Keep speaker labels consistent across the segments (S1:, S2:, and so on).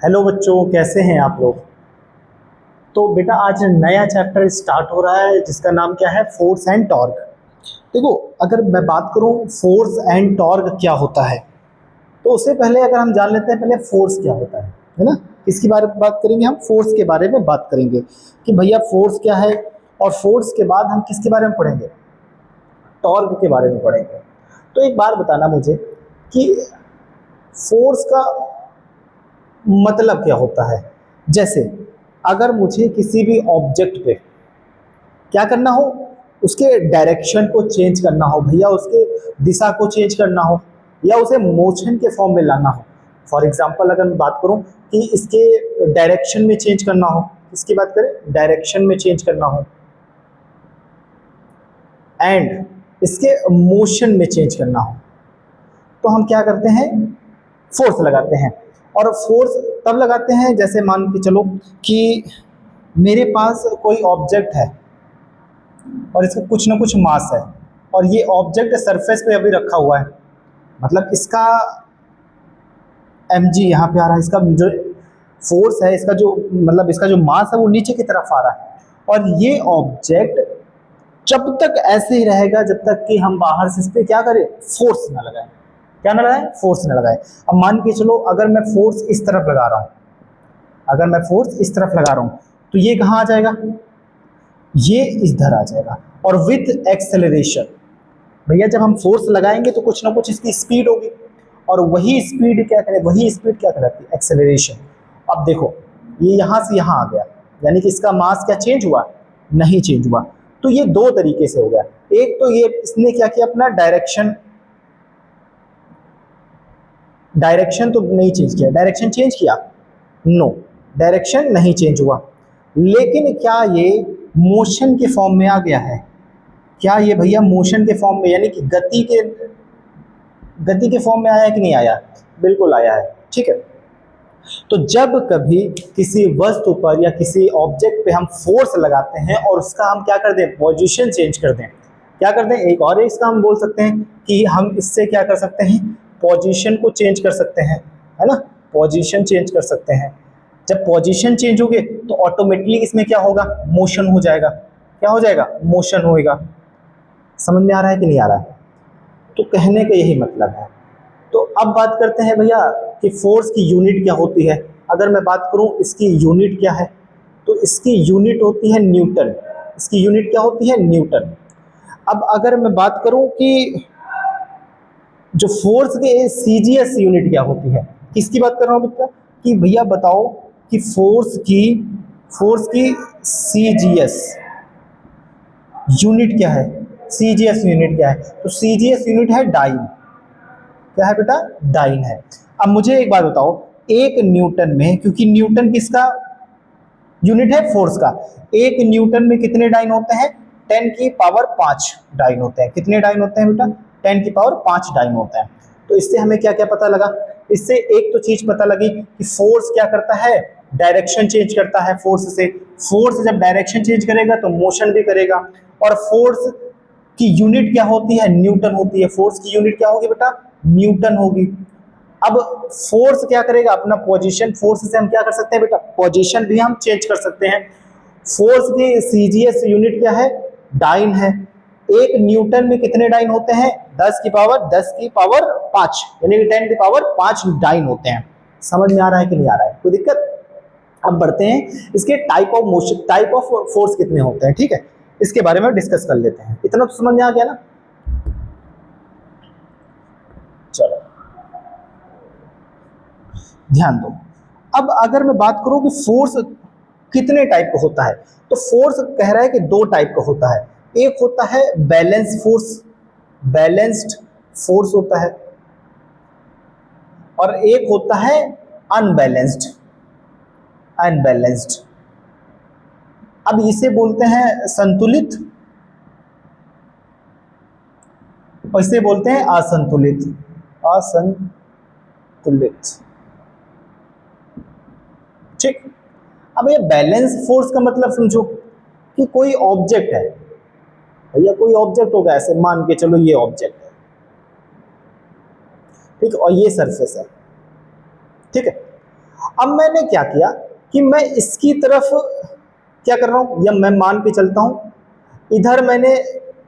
S1: Hello बच्चों, कैसे हैं आप लोग। तो बेटा आज नया चैप्टर स्टार्ट हो रहा है जिसका नाम क्या है, फोर्स एंड टॉर्क। देखो, अगर मैं बात करूं फोर्स एंड टॉर्क क्या होता है, तो उससे पहले अगर हम जान लेते हैं पहले फोर्स क्या होता है ना। इसके बारे में बात करेंगे, हम फोर्स के बारे में बात करेंगे कि भैया फोर्स क्या है, और फोर्स के बाद हम किसके बारे में पढ़ेंगे, टॉर्क के बारे में पढ़ेंगे। तो एक बार बताना मुझे कि फोर्स का मतलब क्या होता है। जैसे अगर मुझे किसी भी ऑब्जेक्ट पे क्या करना हो, उसके डायरेक्शन को चेंज करना हो भैया, उसके दिशा को चेंज करना हो, या उसे मोशन के फॉर्म में लाना हो। फॉर एग्जांपल अगर मैं बात करूं कि इसके डायरेक्शन में चेंज करना हो, इसकी बात करें डायरेक्शन में चेंज करना हो, एंड इसके मोशन में चेंज करना हो, तो हम क्या करते हैं, फोर्स लगाते हैं। और फोर्स तब लगाते हैं जैसे मान के चलो कि मेरे पास कोई ऑब्जेक्ट है और इसका कुछ ना कुछ मास है, और ये ऑब्जेक्ट सरफेस पे अभी रखा हुआ है, मतलब इसका एम जी यहाँ पे आ रहा है, इसका जो फोर्स है, इसका जो मतलब इसका जो मास है वो नीचे की तरफ आ रहा है। और ये ऑब्जेक्ट जब तक ऐसे ही रहेगा जब तक कि हम बाहर से इस पर क्या करें, फोर्स ना लगाएं। क्या ना लगाएं, फोर्स ना लगाएं। अब मान के चलो अगर मैं फोर्स इस तरफ लगा रहा हूं, अगर मैं फोर्स इस तरफ लगा रहा हूं, तो ये कहां आ जाएगा, ये इधर आ जाएगा। और विथ एक्सेलरेशन, भैया जब हम फोर्स लगाएंगे तो कुछ ना कुछ इसकी स्पीड होगी, और वही स्पीड क्या करे, वही स्पीड क्या कहलाती है, एक्सेलरेशन। अब देखो, ये यहां से यहां आ गया, यानी कि इसका मास क्या चेंज हुआ, नहीं चेंज हुआ। तो ये दो तरीके से हो गया। एक तो ये इसने क्या किया, अपना डायरेक्शन, डायरेक्शन तो नहीं चेंज किया, डायरेक्शन चेंज किया, नो, डायरेक्शन नहीं चेंज हुआ। लेकिन क्या ये मोशन के फॉर्म में आ गया है, क्या ये भैया मोशन के फॉर्म में, यानी कि गति के फॉर्म में आया है कि नहीं आया, बिल्कुल आया है। ठीक है, तो जब कभी किसी वस्तु पर या किसी ऑब्जेक्ट पे हम फोर्स लगाते हैं और उसका हम क्या कर दें, पोजीशन चेंज कर दें, क्या कर दें, एक और इसका हम बोल सकते हैं कि हम इससे क्या कर सकते हैं, पोजीशन को चेंज कर सकते हैं, है ना, पोजीशन चेंज कर सकते हैं। जब पोजीशन चेंज होगी तो ऑटोमेटिकली इसमें क्या होगा, मोशन हो जाएगा। क्या हो जाएगा, मोशन होएगा। समझ में आ रहा है कि नहीं आ रहा है। तो कहने का यही मतलब है। तो अब बात करते हैं भैया कि फोर्स की यूनिट क्या होती है। अगर मैं बात करूं इसकी यूनिट क्या है, तो इसकी यूनिट होती है न्यूटन। इसकी यूनिट क्या होती है, न्यूटन। अब अगर मैं बात करूं कि जो फोर्स के सीजीएस यूनिट क्या होती है, किसकी बात कर रहा हूं बेटा, कि भैया बताओ कि फोर्स की सीजीएस यूनिट क्या है, सीजीएस यूनिट क्या है, तो सीजीएस यूनिट है डाइन। क्या है बेटा, डाइन है। अब मुझे एक बात बताओ, एक न्यूटन में, क्योंकि न्यूटन किसका यूनिट है, फोर्स का, एक न्यूटन में कितने डाइन होते हैं, 10⁵ डाइन होते हैं। कितने डाइन होते हैं बेटा, 10⁵ डाइन होते हैं। तो इससे हमें क्या क्या पता लगा, इससे एक तो चीज पता लगी कि फोर्स क्या करता है, डायरेक्शन चेंज करता है फोर्स से। फोर्स जब डायरेक्शन चेंज करेगा तो मोशन भी करेगा। और फोर्स की यूनिट क्या होती है, न्यूटन होती है। फोर्स की यूनिट क्या होगी बेटा, न्यूटन होगी। अब फोर्स क्या करेगा, अपना पोजीशन, फोर्स से हम क्या कर सकते हैं बेटा, पोजीशन भी हम चेंज कर सकते हैं। फोर्स की सीजीएस यूनिट क्या है, डाइन है। एक न्यूटन में कितने डाइन होते हैं, 10⁵ यानी कि 10⁵ डाइन होते हैं। समझ में आ रहा है कि नहीं आ रहा है, कोई दिक्कत। अब बढ़ते हैं इसके type of motion, type of force कितने होते हैं, ठीक है, इसके बारे में डिस्कस कर लेते हैं। इतना तो समझ में आ गया ना। चलो ध्यान दो। अब अगर मैं बात करूं कि फोर्स कितने टाइप का होता है, तो फोर्स कह रहा है कि दो टाइप का होता है। एक होता है बैलेंस फोर्स, बैलेंस्ड फोर्स होता है, और एक होता है अनबैलेंस्ड, अनबैलेंस्ड। अब इसे बोलते हैं संतुलित, और इसे बोलते हैं असंतुलित, असंतुलित। ठीक। अब ये बैलेंस फोर्स का मतलब समझो कि कोई ऑब्जेक्ट है, भैया कोई ऑब्जेक्ट होगा, ऐसे मान के चलो ये ऑब्जेक्ट है, ठीक, और ये सरफेस है, ठीक है। अब मैंने क्या किया कि मैं इसकी तरफ क्या कर रहा हूं, या मैं मान के चलता हूं इधर मैंने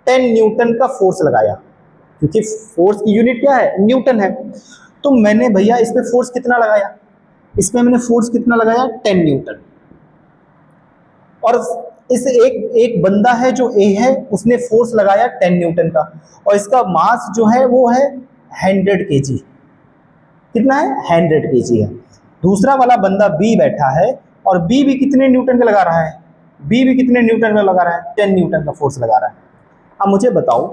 S1: 10 न्यूटन का फोर्स लगाया, क्योंकि फोर्स की यूनिट क्या है, न्यूटन है। तो मैंने भैया इसमें फोर्स कितना लगाया, इसमें मैंने फोर्स कितना लगाया, 10 न्यूटन। और इस एक एक बंदा है जो ए है, उसने फोर्स लगाया 10 न्यूटन का, और इसका मास जो है वो है 100 केजी। कितना है, 100 केजी है। दूसरा वाला बंदा बी बैठा है, और बी भी कितने न्यूटन का लगा रहा है, बी भी कितने न्यूटन का लगा रहा है, 10 न्यूटन का फोर्स लगा रहा है। अब मुझे बताओ,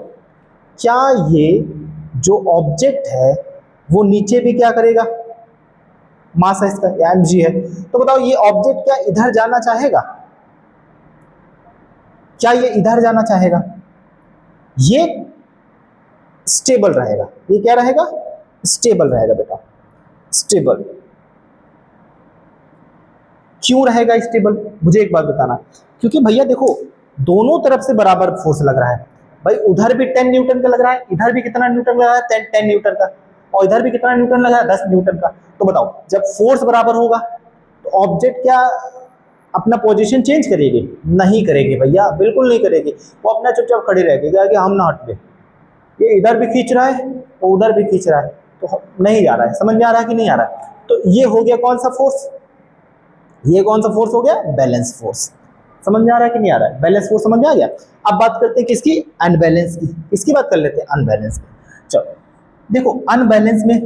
S1: क्या ये जो ऑब्जेक्ट है वो नीचे भी क्या करेगा, मास है इसका, या mg है, तो बताओ ये ऑब्जेक्ट क्या इधर जाना चाहेगा, क्या ये इधर जाना चाहेगा, ये स्टेबल रहेगा, ये क्या रहेगा, स्टेबल रहेगा बेटा, स्टेबल। क्यों रहेगा स्टेबल, मुझे एक बात बताना, क्योंकि भैया देखो दोनों तरफ से बराबर फोर्स लग रहा है। भाई उधर भी 10 न्यूटन का लग रहा है, इधर भी कितना न्यूटन लग रहा है, 10 न्यूटन का, और इधर भी कितना न्यूटन लग रहा है, 10 न्यूटन का। तो बताओ जब फोर्स बराबर होगा तो ऑब्जेक्ट क्या अपना पोजीशन चेंज करेगी, नहीं करेगी भैया, बिल्कुल नहीं करेगी। वो अपना चुपचाप खड़ी रहेगी, क्या कि हम ना हट गए, ये इधर भी खींच रहा है और उधर भी खींच रहा है, तो नहीं जा रहा है, समझ में आ रहा है कि नहीं आ रहा है। तो ये हो गया कौन सा फोर्स, ये कौन सा फोर्स हो गया, बैलेंस फोर्स। समझ में आ रहा है कि नहीं आ रहा है, बैलेंस फोर्स समझ में आ गया। अब बात करते हैं किसकी, अनबैलेंस की, किसकी बात कर लेते हैं, अनबैलेंस की। चलो देखो अनबैलेंस में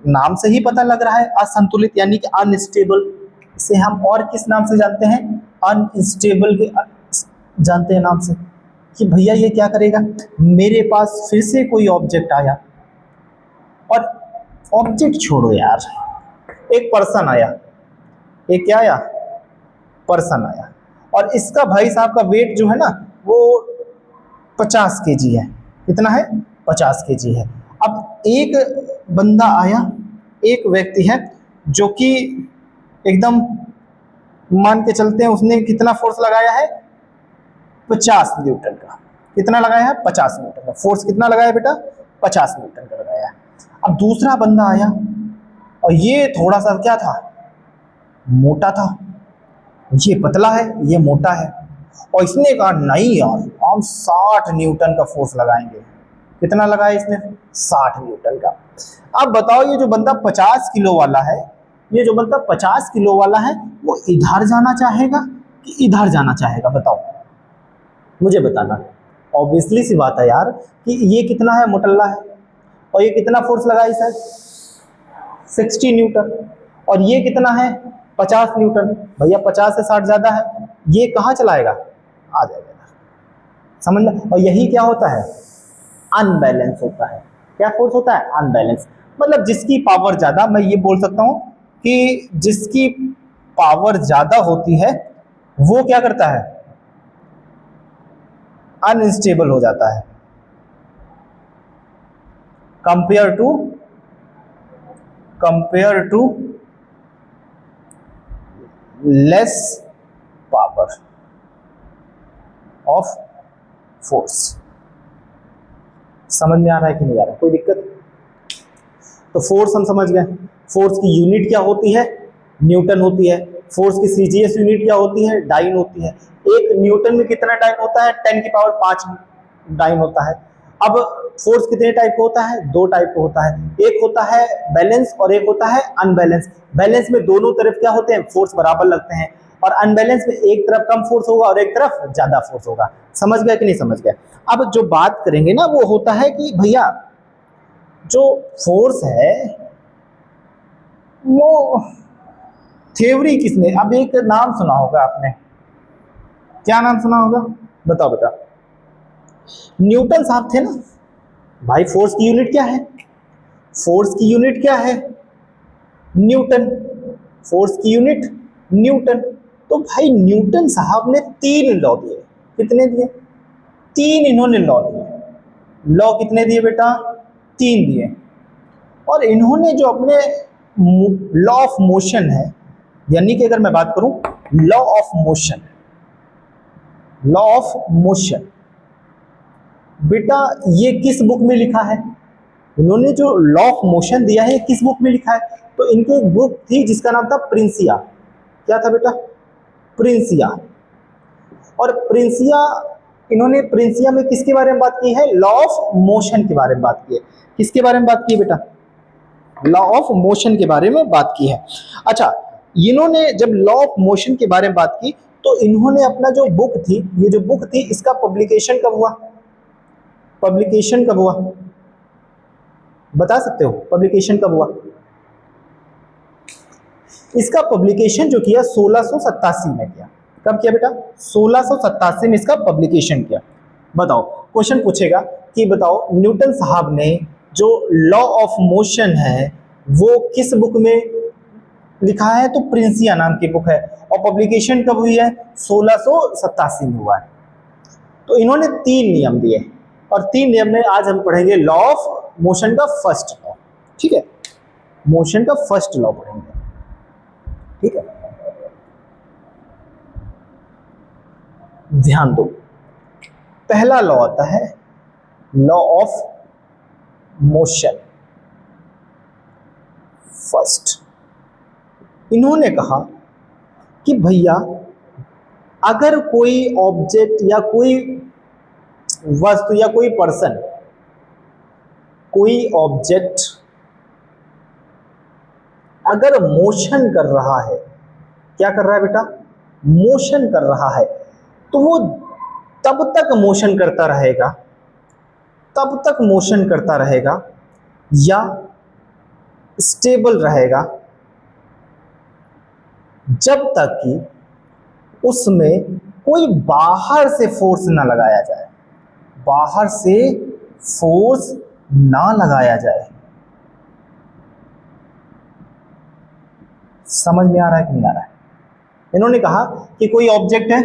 S1: नाम से ही पता लग रहा है असंतुलित, यानी कि अनस्टेबल। इसे हम और किस नाम से जानते हैं, अनस्टेबल के जानते हैं नाम से, कि भैया ये क्या करेगा, मेरे पास फिर से कोई ऑब्जेक्ट आया, और ऑब्जेक्ट छोड़ो यार, एक पर्सन आया, एक क्या आया, पर्सन आया, और इसका भाई साहब का वेट जो है ना वो 50 केजी है। कितना है, 50 केजी है। अब एक बंदा आया, एक व्यक्ति है जो कि एकदम मान के चलते हैं उसने कितना फोर्स लगाया है, 50 न्यूटन का। कितना लगाया है, 50 न्यूटन का फोर्स। कितना लगाया बेटा, 50 न्यूटन का लगाया है। अब दूसरा बंदा आया, और ये थोड़ा सा क्या था, मोटा था, ये पतला है, ये मोटा है, और इसने कहा नहीं यार हम 60 न्यूटन का फोर्स लगाएंगे। कितना लगाया इसने, 60 न्यूटन का। अब बताओ ये जो बंदा 50 किलो वाला है, ये जो बंदा 50 किलो वाला है, वो इधर जाना चाहेगा कि इधर जाना चाहेगा, बताओ मुझे बताना। ऑब्वियसली सी बात है यार कि ये कितना है, मोटल्ला है, और ये कितना फोर्स लगाया सर, 60 न्यूटन, और ये कितना है, 50 न्यूटन। भैया 50 से 60 ज़्यादा है, ये कहाँ चलाएगा, आ जाएगा, समझ लो। और यही क्या होता है, अनबैलेंस होता है। क्या फोर्स होता है, अनबैलेंस। मतलब जिसकी पावर ज़्यादा, मैं ये बोल सकता हूँ कि जिसकी पावर ज़्यादा होती है वो क्या करता है, अनस्टेबल हो जाता है, compare to less power of force. समझ में आ रहा है कि नहीं आ रहा है, कोई दिक्कत। तो फोर्स हम समझ गए, फोर्स की यूनिट क्या होती है, न्यूटन होती है। फोर्स की सीजीएस यूनिट क्या होती है, डाइन होती है। एक न्यूटन में कितना डाइन होता है, 10 की पावर 5 डाइन होता है। अब फोर्स कितने टाइप का होता है, 2 टाइप का होता है। एक होता है बैलेंस और एक होता है अनबैलेंस। बैलेंस में दोनों तरफ क्या होते हैं, फोर्स बराबर लगते हैं, और अनबैलेंस में एक तरफ कम फोर्स होगा और एक तरफ ज्यादा फोर्स होगा। समझ गए कि नहीं समझ गए। अब जो बात करेंगे ना वो होता है कि भैया जो फोर्स है वो थ्योरी किसने, अब एक नाम सुना होगा आपने, क्या नाम सुना होगा, बताओ बेटा। न्यूटन साहब थे ना भाई। फोर्स की यूनिट क्या है, फोर्स की यूनिट क्या है, न्यूटन। फोर्स की यूनिट न्यूटन। तो भाई न्यूटन साहब ने 3 लॉ दिए। कितने दिए, 3 इन्होंने लॉ दिए। लॉ कितने दिए बेटा, 3 दिए। और इन्होंने जो अपने लॉ ऑफ मोशन है, यानी कि अगर मैं बात करूं law of motion, law of motion बेटा ये किस बुक में लिखा है, इन्होंने जो लॉ ऑफ मोशन दिया है किस बुक में लिखा है? तो इनकी एक बुक थी जिसका नाम था प्रिंसिया। क्या था बेटा? प्रिंसिया। और प्रिंसिया, इन्होंने प्रिंसिया में किसके बारे में बात की है? लॉ ऑफ मोशन के बारे में बात की है। किसके बारे में बात की है बेटा? लॉ ऑफ मोशन के बारे में बात की है। अच्छा, इन्होंने जब लॉ ऑफ मोशन के बारे में बात की तो इन्होंने अपना जो बुक थी, ये जो बुक थी इसका पब्लिकेशन कब हुआ? पब्लिकेशन कब हुआ? बता सकते हो पब्लिकेशन कब हुआ? इसका पब्लिकेशन जो किया 1687 में किया। कब किया बेटा? 1687 में इसका पब्लिकेशन किया। बताओ, क्वेश्चन पूछेगा कि बताओ न्यूटन साहब ने जो लॉ ऑफ मोशन है वो किस बुक में लिखा है? तो प्रिंसिया नाम की बुक है। और पब्लिकेशन कब हुई है? 1687 में हुआ है। तो इन्होंने 3 नियम दिए और 3 नियम में आज हम पढ़ेंगे लॉ ऑफ मोशन का फर्स्ट लॉ। ठीक है, मोशन का फर्स्ट लॉ पढ़ेंगे। ठीक है, ध्यान दो। पहला लॉ आता है लॉ ऑफ मोशन फर्स्ट। इन्होंने कहा कि भैया अगर कोई ऑब्जेक्ट या कोई वस्तु या कोई पर्सन, कोई ऑब्जेक्ट अगर मोशन कर रहा है, क्या कर रहा है बेटा? मोशन कर रहा है, तो वो तब तक मोशन करता रहेगा, तब तक मोशन करता रहेगा या स्टेबल रहेगा जब तक कि उसमें कोई बाहर से फोर्स ना लगाया जाए। बाहर से फोर्स ना लगाया जाए। समझ में आ रहा है कि नहीं आ रहा है? इन्होंने कहा कि कोई ऑब्जेक्ट है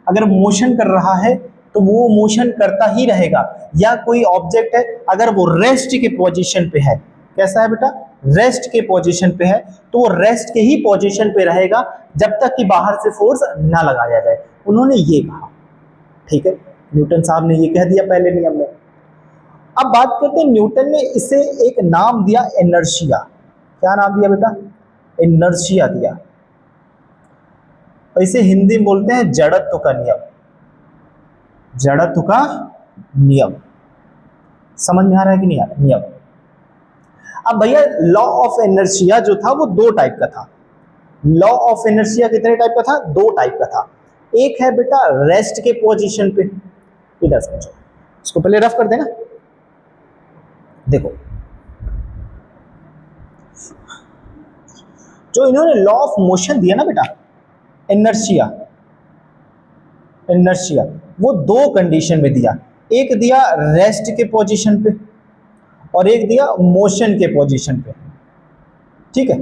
S1: अगर मोशन कर रहा है तो वो मोशन करता ही रहेगा, या कोई ऑब्जेक्ट है अगर वो रेस्ट के पोजीशन पे है, कैसा है बेटा? रेस्ट के पोजीशन पे है, तो वो रेस्ट के ही पोजीशन पे रहेगा जब तक कि बाहर से फोर्स ना लगाया जाए। उन्होंने ये कहा। ठीक है, न्यूटन साहब ने ये कह दिया पहले नियम में। अब बात करते हैं, न्यूटन ने इसे एक नाम दिया इनर्शिया। क्या नाम दिया बेटा? इनर्शिया दिया। और इसे हिंदी में बोलते हैं जड़त्व का नियम। जड़त्व का नियम। समझ में आ रहा है कि नहीं आ रहा? नियम। अब भैया लॉ ऑफ इनर्शिया जो था वो 2 टाइप का था। लॉ ऑफ इनर्शिया कितने टाइप का था? 2 टाइप का था। एक है बेटा रेस्ट के पोजीशन पे, इधर समझो, इसको पहले रफ कर देना। देखो, जो इन्होंने लॉ ऑफ मोशन दिया ना बेटा, इनर्शिया, इनर्शिया वो 2 कंडीशन में दिया। एक दिया रेस्ट के पोजीशन पे और एक दिया मोशन के पोजीशन पे। ठीक है,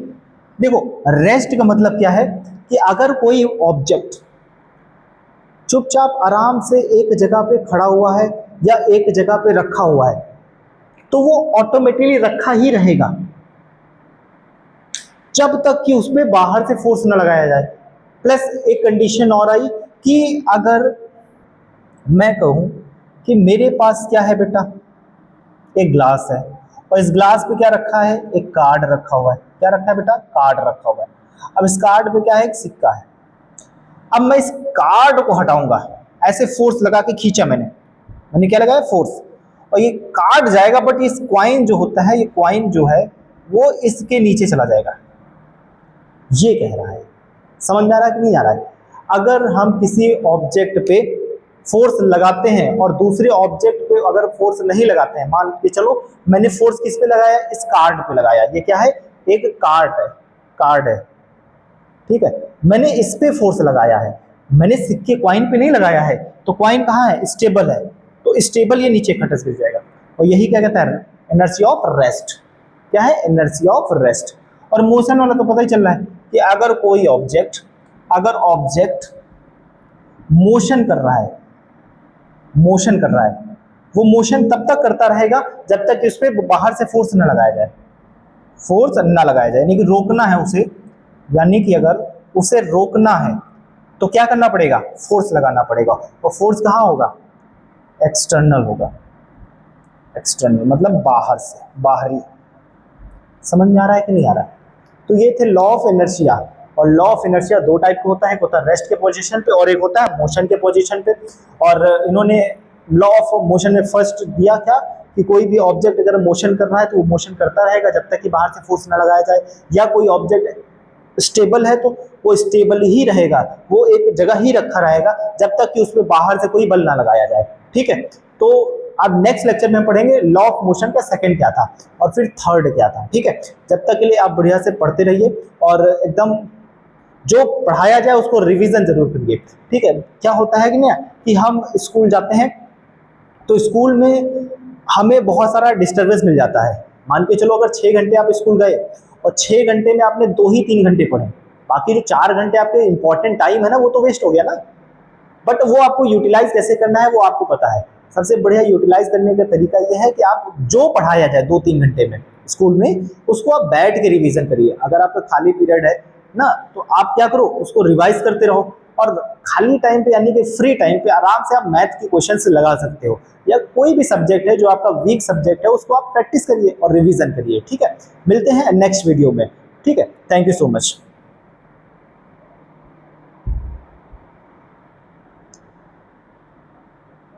S1: देखो रेस्ट का मतलब क्या है कि अगर कोई ऑब्जेक्ट चुपचाप आराम से एक जगह पे खड़ा हुआ है या एक जगह पे रखा हुआ है तो वो ऑटोमेटिकली रखा ही रहेगा जब तक कि उसमें बाहर से फोर्स न लगाया जाए। प्लस एक कंडीशन और आई कि अगर मैं कहूं कि मेरे पास क्या है बेटा, एक ग्लास है और इस ग्लास पे क्या रखा है? एक कार्ड रखा हुआ है। क्या रखा है बेटा? कार्ड रखा हुआ है। अब इस कार्ड पे क्या है? एक सिक्का है। अब मैं इस कार्ड को हटाऊंगा, ऐसे फोर्स लगा के खींचा मैंने क्या लगाया? फोर्स। और ये कार्ड जाएगा, बट इस कॉइन जो होता है, ये कॉइन जो है वो इसके नीचे चला जाएगा। ये कह रहा है। समझ में आ रहा है कि नहीं आ रहा है? अगर हम किसी ऑब्जेक्ट पे फोर्स लगाते हैं और दूसरे ऑब्जेक्ट पे अगर फोर्स नहीं लगाते हैं, मान के चलो मैंने फोर्स किस पे लगाया? इस कार्ड पे लगाया। ये क्या है? एक कार्ड है। ठीक है, मैंने इस पे फोर्स लगाया है, मैंने सिक्के कॉइन पे नहीं लगाया है। तो कॉइन कहाँ है? स्टेबल है, तो स्टेबल ये नीचे खटस गिर जाएगा। और यही क्या कहता है? Inertia of rest. क्या है? Inertia of rest. और मोशन वाला तो पता ही चल रहा है कि अगर कोई ऑब्जेक्ट मोशन कर रहा है, वो मोशन तब तक करता रहेगा जब तक कि उस पर बाहर से फोर्स न लगाया जाए। यानी कि रोकना है उसे, यानी कि अगर उसे रोकना है तो क्या करना पड़ेगा? फोर्स लगाना पड़ेगा। और फोर्स कहाँ होगा? एक्सटर्नल होगा। एक्सटर्नल मतलब बाहर से, बाहरी। समझ में आ रहा है कि नहीं आ रहा है? तो ये थे लॉ ऑफ इनर्शिया। और लॉ ऑफ इनर्शिया दो टाइप का होता है, एक होता है रेस्ट के पोजीशन पे और एक होता है मोशन के पोजीशन पे। और इन्होंने लॉ ऑफ मोशन में फर्स्ट दिया क्या कि कोई भी ऑब्जेक्ट अगर मोशन कर रहा है तो वो मोशन करता रहेगा जब तक कि बाहर से फोर्स ना लगाया जाए, या कोई ऑब्जेक्ट स्टेबल है तो वो स्टेबल ही रहेगा, वो एक जगह ही रखा रहेगा जब तक कि उस पर बाहर से कोई बल ना लगाया जाए। ठीक है, तो अब नेक्स्ट लेक्चर में हम पढ़ेंगे लॉ ऑफ मोशन का सेकंड क्या था और फिर थर्ड क्या था। ठीक है, जब तक के लिए आप बढ़िया से पढ़ते रहिए और एकदम जो पढ़ाया जाए उसको रिवीजन जरूर करिए। ठीक है, क्या होता है कि ना कि हम स्कूल जाते हैं तो स्कूल में हमें बहुत सारा डिस्टर्बेंस मिल जाता है। मान के चलो अगर 6 घंटे आप स्कूल गए और 6 घंटे में आपने 2 ही 3 घंटे पढ़े, बाकी जो 4 घंटे आपके इंपॉर्टेंट टाइम है ना वो तो वेस्ट हो गया ना। बट वो आपको यूटिलाइज कैसे करना है वो आपको पता है। सबसे बढ़िया यूटिलाइज करने का तरीका ये है कि आप जो पढ़ाया जाए 2-3 घंटे में स्कूल में उसको आप बैठ के रिवीजन करिए। अगर आपका खाली पीरियड है ना तो आप क्या करो उसको रिवाइज करते रहो, और खाली टाइम पे यानी कि फ्री टाइम पे आराम से आप मैथ के क्वेश्चन से लगा सकते हो, या कोई भी सब्जेक्ट है जो आपका वीक सब्जेक्ट है उसको आप प्रैक्टिस करिए और रिवीजन करिए। ठीक है, मिलते हैं नेक्स्ट वीडियो में। ठीक है, थैंक यू सो मच।